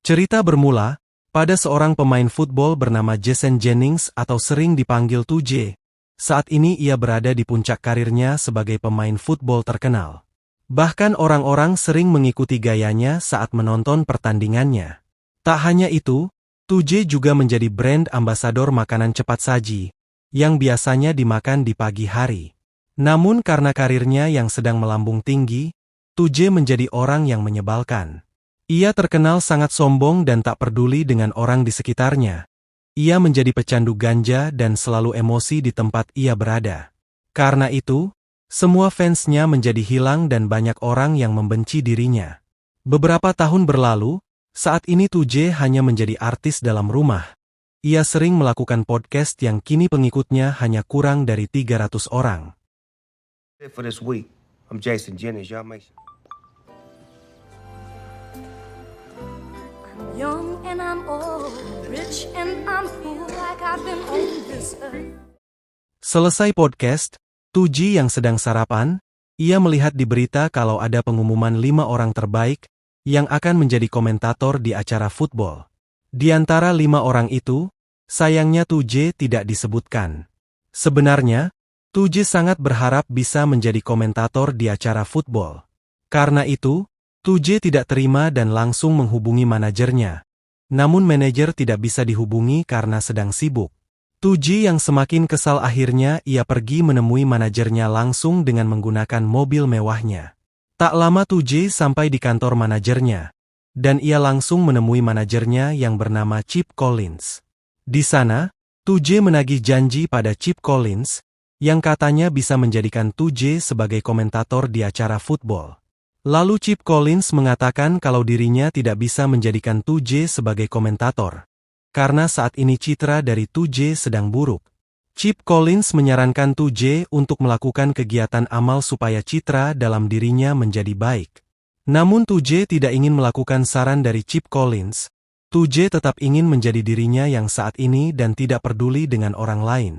Cerita bermula pada seorang pemain football bernama Jason Jennings atau sering dipanggil 2J. Saat ini ia berada di puncak karirnya sebagai pemain football terkenal. Bahkan orang-orang sering mengikuti gayanya saat menonton pertandingannya. Tak hanya itu, 2J juga menjadi brand ambasador makanan cepat saji, yang biasanya dimakan di pagi hari. Namun karena karirnya yang sedang melambung tinggi, 2J menjadi orang yang menyebalkan. Ia terkenal sangat sombong dan tak peduli dengan orang di sekitarnya. Ia menjadi pecandu ganja dan selalu emosi di tempat ia berada. Karena itu, semua fansnya menjadi hilang dan banyak orang yang membenci dirinya. Beberapa tahun berlalu, saat ini 2J hanya menjadi artis dalam rumah. Ia sering melakukan podcast yang kini pengikutnya hanya kurang dari 300 orang. For this week, I'm Jason Jennings. Y'all make sure. I'm young and I'm old, rich and I'm poor, like I've been on this earth. Selesai podcast, 2J yang sedang sarapan, ia melihat di berita kalau ada pengumuman 5 orang terbaik yang akan menjadi komentator di acara football. Di antara 5 orang itu, sayangnya 2J tidak disebutkan. Sebenarnya, 2J sangat berharap bisa menjadi komentator di acara football. Karena itu, 2J tidak terima dan langsung menghubungi manajernya. Namun manajer tidak bisa dihubungi karena sedang sibuk. 2J yang semakin kesal akhirnya ia pergi menemui manajernya langsung dengan menggunakan mobil mewahnya. Tak lama 2J sampai di kantor manajernya. Dan ia langsung menemui manajernya yang bernama Chip Collins. Di sana, 2J menagih janji pada Chip Collins, yang katanya bisa menjadikan 2J sebagai komentator di acara football. Lalu Chip Collins mengatakan kalau dirinya tidak bisa menjadikan 2J sebagai komentator. Karena saat ini citra dari 2J sedang buruk. Chip Collins menyarankan 2J untuk melakukan kegiatan amal supaya citra dalam dirinya menjadi baik. Namun 2J tidak ingin melakukan saran dari Chip Collins. 2J tetap ingin menjadi dirinya yang saat ini dan tidak peduli dengan orang lain.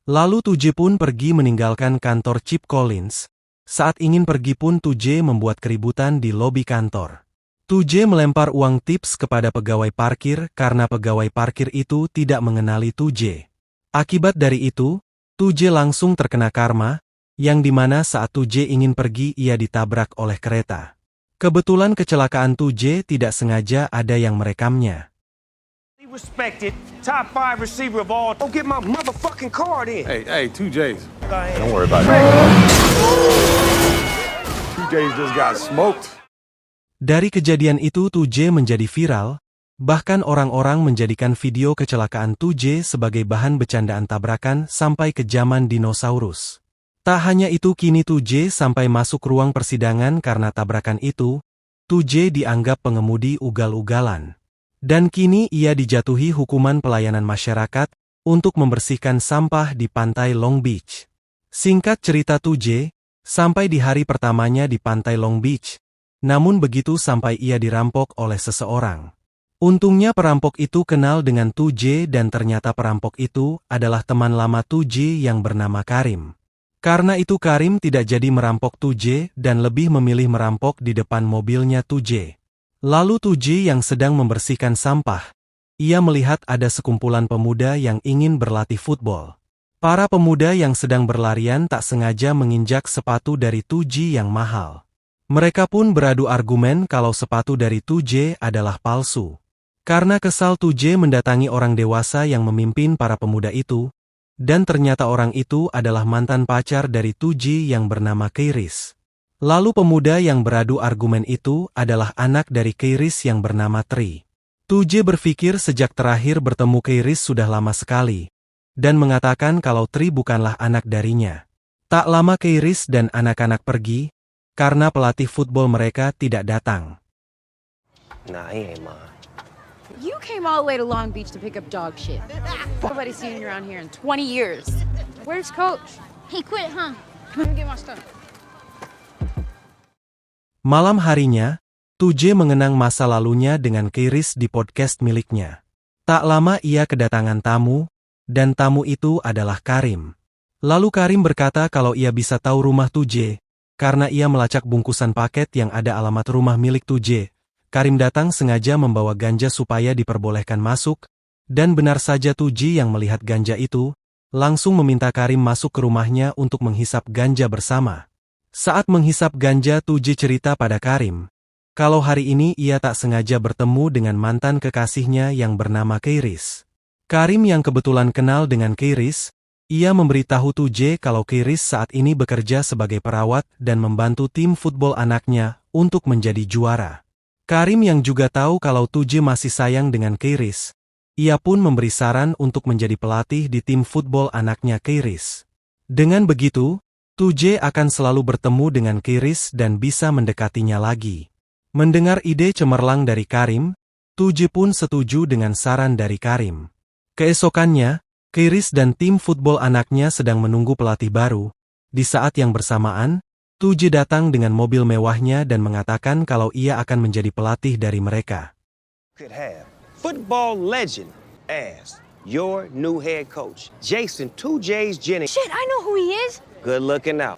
Lalu 2J pun pergi meninggalkan kantor Chip Collins. Saat ingin pergi pun 2J membuat keributan di lobi kantor. 2J melempar uang tips kepada pegawai parkir karena pegawai parkir itu tidak mengenali 2J. Akibat dari itu, 2J langsung terkena karma, yang dimana saat 2J ingin pergi ia ditabrak oleh kereta. Kebetulan kecelakaan 2J tidak sengaja ada yang merekamnya. Respected, top 5 receiver of all. Go get my motherfucking card in. Hey, 2Js. Don't worry about it. 2Js just got smoked. Dari kejadian itu 2J menjadi viral, bahkan orang-orang menjadikan video kecelakaan 2J sebagai bahan bercandaan tabrakan sampai ke zaman dinosaurus. Tak hanya itu kini 2J sampai masuk ruang persidangan karena tabrakan itu, 2J dianggap pengemudi ugal-ugalan. Dan kini ia dijatuhi hukuman pelayanan masyarakat untuk membersihkan sampah di pantai Long Beach. Singkat cerita 2J, sampai di hari pertamanya di pantai Long Beach, namun begitu sampai ia dirampok oleh seseorang. Untungnya perampok itu kenal dengan 2J dan ternyata perampok itu adalah teman lama 2J yang bernama Karim. Karena itu Karim tidak jadi merampok 2J dan lebih memilih merampok di depan mobilnya 2J. Lalu 2J yang sedang membersihkan sampah, ia melihat ada sekumpulan pemuda yang ingin berlatih football. Para pemuda yang sedang berlarian tak sengaja menginjak sepatu dari 2J yang mahal. Mereka pun beradu argumen kalau sepatu dari 2J adalah palsu. Karena kesal 2J mendatangi orang dewasa yang memimpin para pemuda itu, dan ternyata orang itu adalah mantan pacar dari 2J yang bernama Kairis. Lalu pemuda yang beradu argumen itu adalah anak dari Kairis yang bernama Tri. 2J berpikir sejak terakhir bertemu Kairis sudah lama sekali, dan mengatakan kalau Tri bukanlah anak darinya. Tak lama Kairis dan anak-anak pergi, karena pelatih football mereka tidak datang. Nah, he ain't mine. You came all the way to Long Beach to pick up dog shit. Nobody's seen you around here in 20 years. Where's Coach? He quit, huh? Come on, get my stuff. Malam harinya, 2J mengenang masa lalunya dengan Kairis di podcast miliknya. Tak lama ia kedatangan tamu, dan tamu itu adalah Karim. Lalu Karim berkata kalau ia bisa tahu rumah 2J, karena ia melacak bungkusan paket yang ada alamat rumah milik 2J. Karim datang sengaja membawa ganja supaya diperbolehkan masuk, dan benar saja Tuji yang melihat ganja itu, langsung meminta Karim masuk ke rumahnya untuk menghisap ganja bersama. Saat menghisap ganja Tuji cerita pada Karim, kalau hari ini ia tak sengaja bertemu dengan mantan kekasihnya yang bernama Kairis. Karim yang kebetulan kenal dengan Kairis, ia memberitahu Tuji kalau Kairis saat ini bekerja sebagai perawat dan membantu tim football anaknya untuk menjadi juara. Karim yang juga tahu kalau Tuji masih sayang dengan Kairis, ia pun memberi saran untuk menjadi pelatih di tim football anaknya Kairis. Dengan begitu, Tuji akan selalu bertemu dengan Kairis dan bisa mendekatinya lagi. Mendengar ide cemerlang dari Karim, Tuji pun setuju dengan saran dari Karim. Keesokannya, Kairis dan tim football anaknya sedang menunggu pelatih baru. Di saat yang bersamaan, Tuji datang dengan mobil mewahnya dan mengatakan kalau ia akan menjadi pelatih dari mereka. Could have football legend as your new head coach, Jason 2J's Jennings. Shit, I know who he is. Good looking out.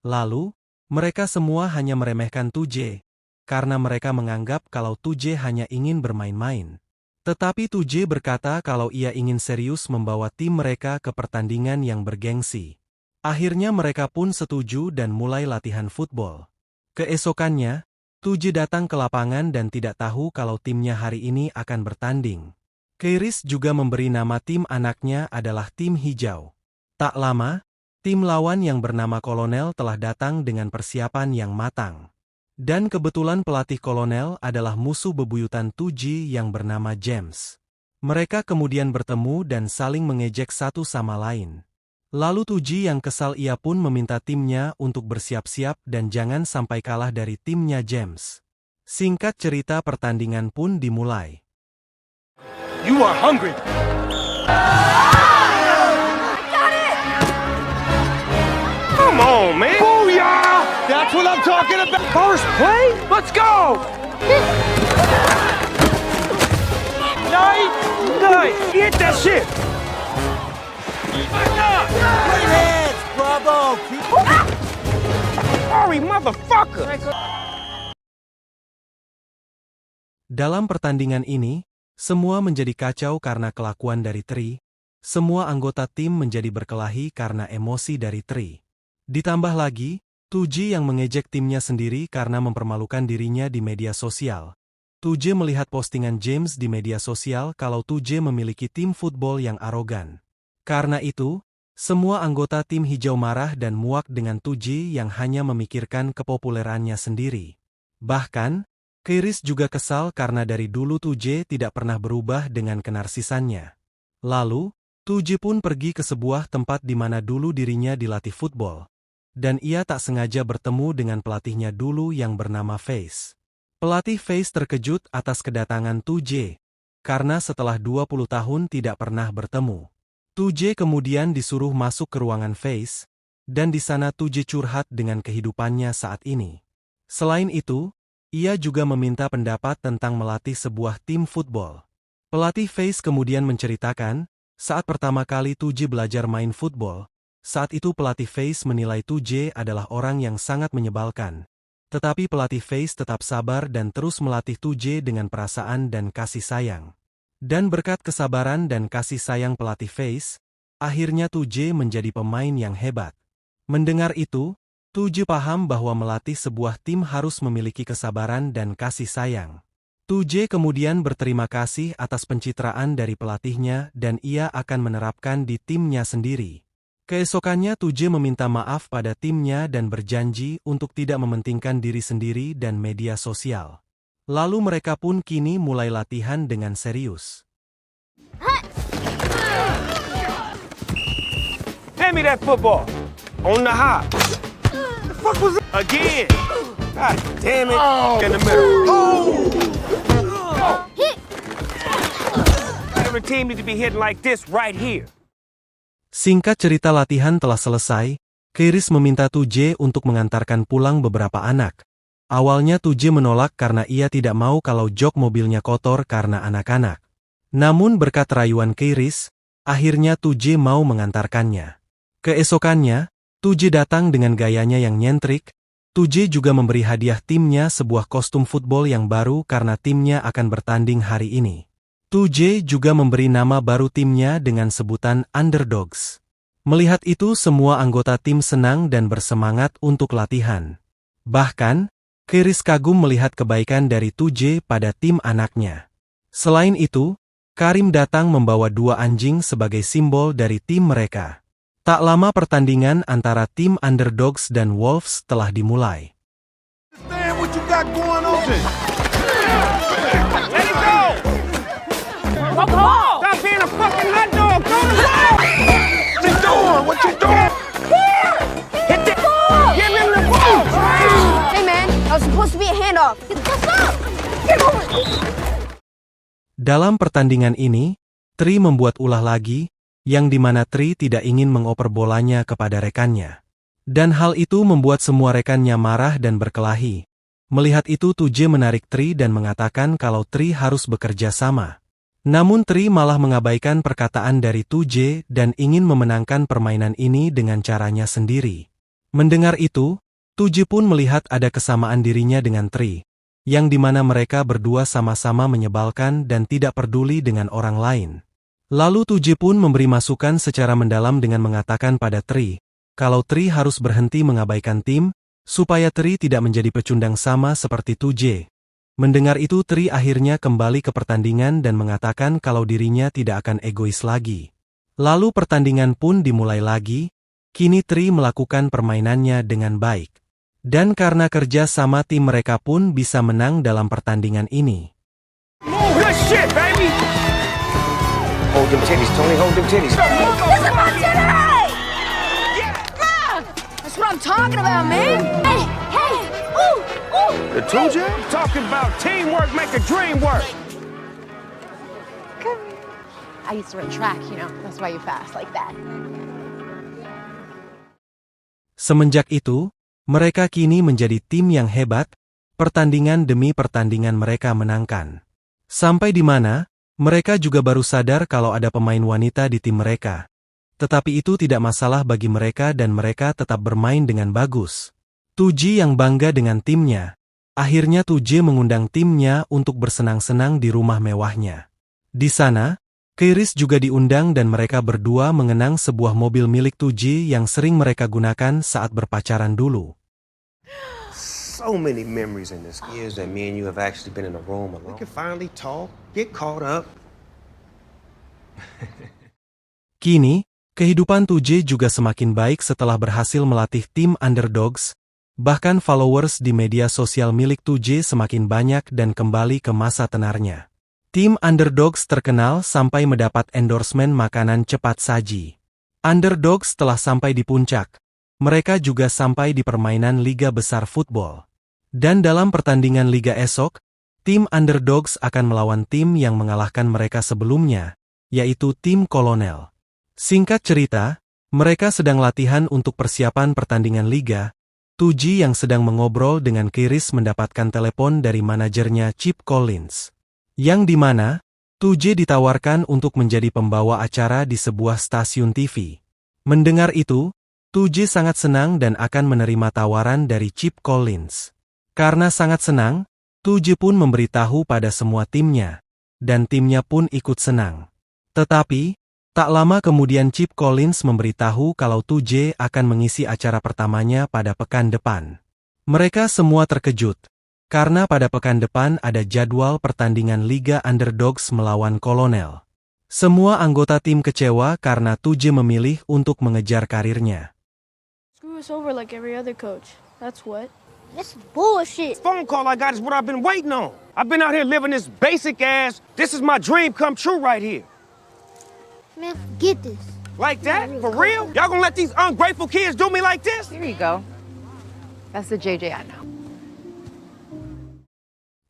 Lalu, mereka semua hanya meremehkan Tuji, karena mereka menganggap kalau Tuji hanya ingin bermain-main. Tetapi Tuji berkata kalau ia ingin serius membawa tim mereka ke pertandingan yang bergengsi. Akhirnya mereka pun setuju dan mulai latihan football. Keesokannya, Tuji datang ke lapangan dan tidak tahu kalau timnya hari ini akan bertanding. Kairis juga memberi nama tim anaknya adalah tim hijau. Tak lama, tim lawan yang bernama Kolonel telah datang dengan persiapan yang matang. Dan kebetulan pelatih Kolonel adalah musuh bebuyutan Tuji yang bernama James. Mereka kemudian bertemu dan saling mengejek satu sama lain. Lalu Tuji yang kesal ia pun meminta timnya untuk bersiap-siap dan jangan sampai kalah dari timnya James. Singkat cerita pertandingan pun dimulai. You are hungry. Come on, man. Booyah! That's what I'm talking about. First play? Let's go! Nice! Hit that shit! Great hands, bravo! Sorry, motherfucker! Dalam pertandingan ini, semua menjadi kacau karena kelakuan dari Tri. Semua anggota tim menjadi berkelahi karena emosi dari Tri. Ditambah lagi, Tuji yang mengejek timnya sendiri karena mempermalukan dirinya di media sosial. Tuji melihat postingan James di media sosial kalau Tuji memiliki tim football yang arogan. Karena itu, semua anggota tim hijau marah dan muak dengan Tuji yang hanya memikirkan kepopulerannya sendiri. Bahkan, Kairis juga kesal karena dari dulu Tuji tidak pernah berubah dengan kenarsisannya. Lalu, Tuji pun pergi ke sebuah tempat di mana dulu dirinya dilatih football. Dan ia tak sengaja bertemu dengan pelatihnya dulu yang bernama Face. Pelatih Face terkejut atas kedatangan Tuji, karena setelah 20 tahun tidak pernah bertemu. Tuji kemudian disuruh masuk ke ruangan Face, dan di sana Tuji curhat dengan kehidupannya saat ini. Selain itu, ia juga meminta pendapat tentang melatih sebuah tim football. Pelatih Face kemudian menceritakan, saat pertama kali Tuji belajar main football, saat itu pelatih Face menilai Tuji adalah orang yang sangat menyebalkan. Tetapi pelatih Face tetap sabar dan terus melatih Tuji dengan perasaan dan kasih sayang. Dan berkat kesabaran dan kasih sayang pelatih Face, akhirnya Tuji menjadi pemain yang hebat. Mendengar itu, Tuji paham bahwa melatih sebuah tim harus memiliki kesabaran dan kasih sayang. Tuji kemudian berterima kasih atas pencitraan dari pelatihnya dan ia akan menerapkan di timnya sendiri. Keesokannya Tuji meminta maaf pada timnya dan berjanji untuk tidak mementingkan diri sendiri dan media sosial. Lalu mereka pun kini mulai latihan dengan serius. Hand me that football. On the hop. The fuck was it? Again. God damn it. In the middle. Hit! Every team needs to be hitting like this right here. Singkat cerita latihan telah selesai, Kairis meminta Tuji untuk mengantarkan pulang beberapa anak. Awalnya Tuji menolak karena ia tidak mau kalau jok mobilnya kotor karena anak-anak. Namun berkat rayuan Kairis, akhirnya Tuji mau mengantarkannya. Keesokannya, Tuji datang dengan gayanya yang nyentrik, 2J juga memberi hadiah timnya sebuah kostum football yang baru karena timnya akan bertanding hari ini. 2J juga memberi nama baru timnya dengan sebutan Underdogs. Melihat itu semua anggota tim senang dan bersemangat untuk latihan. Bahkan, Kairis kagum melihat kebaikan dari 2J pada tim anaknya. Selain itu, Karim datang membawa 2 anjing sebagai simbol dari tim mereka. Tak lama pertandingan antara tim Underdogs dan Wolves telah dimulai. Understand what you got going on. Let it go! Stop being a fucking hot dog! Go to ball! What you doing? What you doing? Hit the ball! Give him the ball! Hey man, that was supposed to be a handoff. Get the fuck up! Get over it! Dalam pertandingan ini, Tri membuat ulah lagi, yang dimana Tri tidak ingin mengoper bolanya kepada rekannya. Dan hal itu membuat semua rekannya marah dan berkelahi. Melihat itu 2J menarik Tri dan mengatakan kalau Tri harus bekerja sama. Namun Tri malah mengabaikan perkataan dari 2J dan ingin memenangkan permainan ini dengan caranya sendiri. Mendengar itu, 2J pun melihat ada kesamaan dirinya dengan Tri, yang dimana mereka berdua sama-sama menyebalkan dan tidak peduli dengan orang lain. Lalu 2J pun memberi masukan secara mendalam dengan mengatakan pada Tri, kalau Tri harus berhenti mengabaikan tim, supaya Tri tidak menjadi pecundang sama seperti 2J. Mendengar itu Tri akhirnya kembali ke pertandingan dan mengatakan kalau dirinya tidak akan egois lagi. Lalu pertandingan pun dimulai lagi, kini Tri melakukan permainannya dengan baik. Dan karena kerja sama tim mereka pun bisa menang dalam pertandingan ini. Move good shit, baby! Hold them titties, Tony. Hold them titties. This is my tonight! Yeah! That's what I'm talking about, man! Hey! Hey! Ooh! Ooh! The 2J? Talking about teamwork make a dream work. I used to run track, you know. That's why you fast like that. Semenjak itu, mereka kini menjadi tim yang hebat, pertandingan demi pertandingan mereka menangkan. Sampai di mana, mereka juga baru sadar kalau ada pemain wanita di tim mereka. Tetapi itu tidak masalah bagi mereka dan mereka tetap bermain dengan bagus. 2J yang bangga dengan timnya. Akhirnya 2J mengundang timnya untuk bersenang-senang di rumah mewahnya. Di sana, Kairis juga diundang dan mereka berdua mengenang sebuah mobil milik 2J yang sering mereka gunakan saat berpacaran dulu. So many memories in this years that me and you have actually been in a room alone. We can finally talk, get caught up. Kini, kehidupan 2J juga semakin baik setelah berhasil melatih tim Underdogs, bahkan followers di media sosial milik 2J semakin banyak dan kembali ke masa tenarnya. Tim Underdogs terkenal sampai mendapat endorsement makanan cepat saji. Underdogs telah sampai di puncak. Mereka juga sampai di permainan Liga Besar Football. Dan dalam pertandingan Liga esok, tim Underdogs akan melawan tim yang mengalahkan mereka sebelumnya, yaitu tim Kolonel. Singkat cerita, mereka sedang latihan untuk persiapan pertandingan Liga. 2J yang sedang mengobrol dengan Kairis mendapatkan telepon dari manajernya Chip Collins. Yang dimana, 2J ditawarkan untuk menjadi pembawa acara di sebuah stasiun TV. Mendengar itu, 2J sangat senang dan akan menerima tawaran dari Chip Collins. Karena sangat senang, 2J pun memberitahu pada semua timnya, dan timnya pun ikut senang. Tetapi, tak lama kemudian Chip Collins memberitahu kalau 2J akan mengisi acara pertamanya pada pekan depan. Mereka semua terkejut, karena pada pekan depan ada jadwal pertandingan Liga Underdogs melawan Kolonel. Semua anggota tim kecewa karena 2J memilih untuk mengejar karirnya. Screw us over like every other coach. That's what. This is bullshit! Phone call I got is what I've been waiting on. I've been out here living this basic ass, this is my dream come true right here. Man, forget this. Like that? For real? Y'all gonna let these ungrateful kids do me like this? Here you go. That's the JJ I know.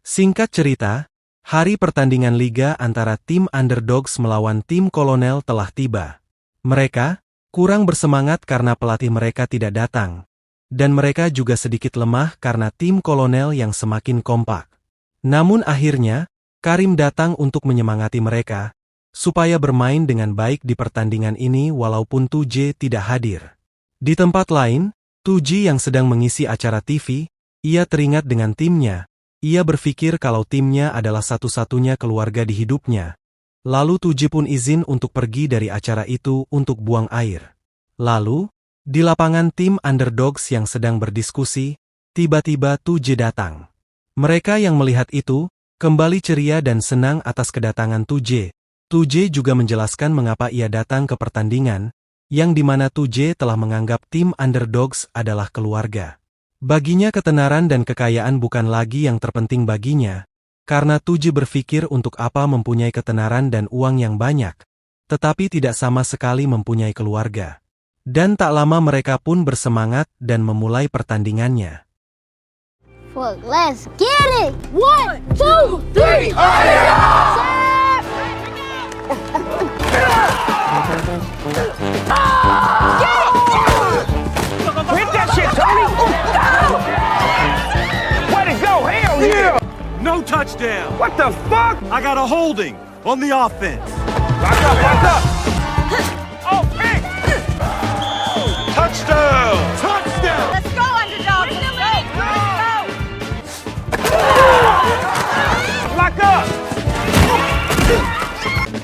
Singkat cerita, hari pertandingan Liga antara tim Underdogs melawan tim Kolonel telah tiba. Mereka kurang bersemangat karena pelatih mereka tidak datang. Dan mereka juga sedikit lemah karena tim Kolonel yang semakin kompak. Namun akhirnya, Karim datang untuk menyemangati mereka, supaya bermain dengan baik di pertandingan ini walaupun 2J tidak hadir. Di tempat lain, Tuji yang sedang mengisi acara TV, ia teringat dengan timnya. Ia berpikir kalau timnya adalah satu-satunya keluarga di hidupnya. Lalu Tuji pun izin untuk pergi dari acara itu untuk buang air. Lalu, di lapangan tim underdogs yang sedang berdiskusi, tiba-tiba Tuji datang. Mereka yang melihat itu, kembali ceria dan senang atas kedatangan Tuji. Tuji juga menjelaskan mengapa ia datang ke pertandingan, yang dimana Tuji telah menganggap tim underdogs adalah keluarga. Baginya ketenaran dan kekayaan bukan lagi yang terpenting baginya, karena Tuji berpikir untuk apa mempunyai ketenaran dan uang yang banyak, tetapi tidak sama sekali mempunyai keluarga. Dan tak lama mereka pun bersemangat dan memulai pertandingannya. Fuck, let's get it! 1, 2, 3! Hit that shit, Tony! Way to go, hell yeah! No touchdown. What the fuck? I got a holding on the offense. Lock up, lock up! Oh, hey! Touchdown. Touchdown. Let's go, underdog! Let's go! Lock up!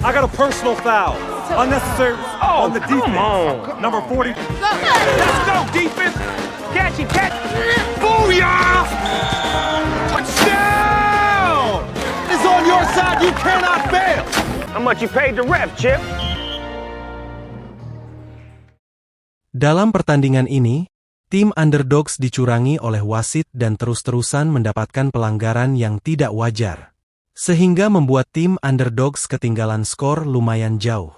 I got a personal foul. Unnecessary on the defense. on. Number 40. Let's go, defense! Catch it, catch it! Booyah! Touchdown. It's on your side. You cannot fail. How much you paid the ref, Chip? Dalam pertandingan ini, tim underdogs dicurangi oleh wasit dan terus-terusan mendapatkan pelanggaran yang tidak wajar, sehingga membuat tim underdogs ketinggalan skor lumayan jauh.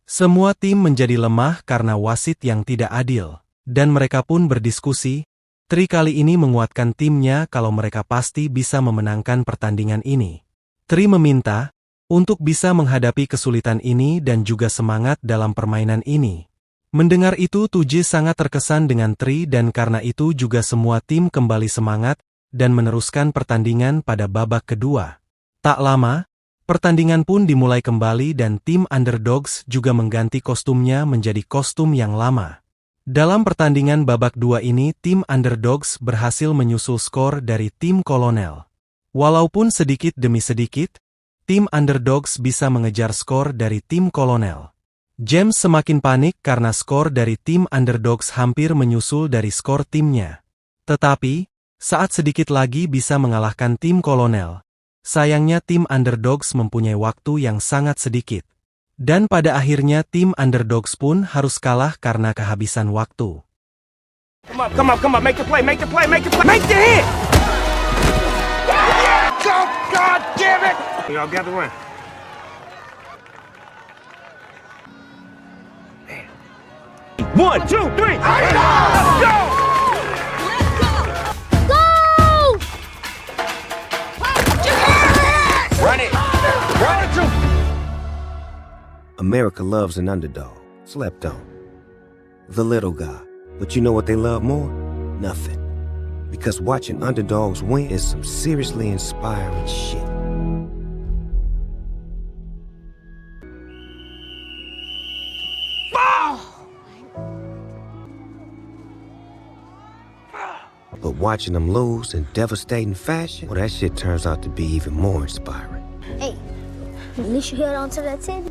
Semua tim menjadi lemah karena wasit yang tidak adil, dan mereka pun berdiskusi. Tri kali ini menguatkan timnya kalau mereka pasti bisa memenangkan pertandingan ini. Tri meminta untuk bisa menghadapi kesulitan ini dan juga semangat dalam permainan ini. Mendengar itu Tuji sangat terkesan dengan Tri dan karena itu juga semua tim kembali semangat dan meneruskan pertandingan pada babak kedua. Tak lama, pertandingan pun dimulai kembali dan tim underdogs juga mengganti kostumnya menjadi kostum yang lama. Dalam pertandingan babak 2 ini tim underdogs berhasil menyusul skor dari tim kolonel. Walaupun sedikit demi sedikit, tim underdogs bisa mengejar skor dari tim kolonel. James semakin panik karena skor dari tim underdogs hampir menyusul dari skor timnya. Tetapi, saat sedikit lagi bisa mengalahkan tim kolonel, sayangnya tim underdogs mempunyai waktu yang sangat sedikit. Dan pada akhirnya tim underdogs pun harus kalah karena kehabisan waktu. Come on, make the play, make the play, make the play, make the hit! Go, God damn it. Y'all gather around. 1, 2, 3, let's go! Run it! Run it! America loves an underdog, slept on. The little guy. But you know what they love more? Nothing. Because watching underdogs win is some seriously inspiring shit. But watching them lose in devastating fashion, well, that shit turns out to be even more inspiring. Hey, at least you held on to that table.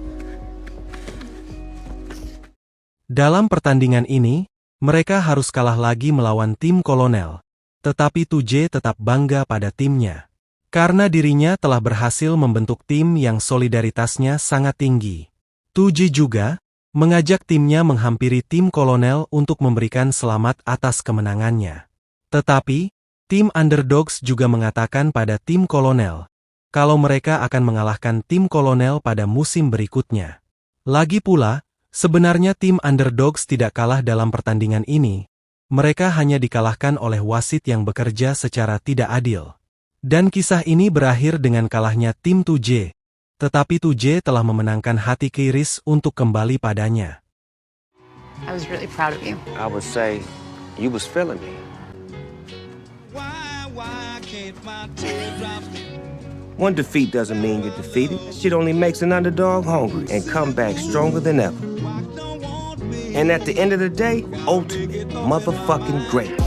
Dalam pertandingan ini, mereka harus kalah lagi melawan tim kolonel. Tetapi Tuje tetap bangga pada timnya. Karena dirinya telah berhasil membentuk tim yang solidaritasnya sangat tinggi. Tuje juga mengajak timnya menghampiri tim kolonel untuk memberikan selamat atas kemenangannya. Tetapi, tim underdogs juga mengatakan pada tim kolonel, kalau mereka akan mengalahkan tim kolonel pada musim berikutnya. Lagi pula, sebenarnya tim underdogs tidak kalah dalam pertandingan ini, mereka hanya dikalahkan oleh wasit yang bekerja secara tidak adil. Dan kisah ini berakhir dengan kalahnya tim Tuje, tetapi Tuje telah memenangkan hati Kiris untuk kembali padanya. I was really proud of you. I would say, you was feeling me. One defeat doesn't mean you're defeated. Shit only makes an underdog hungry and come back stronger than ever. And at the end of the day, ultimate motherfucking great.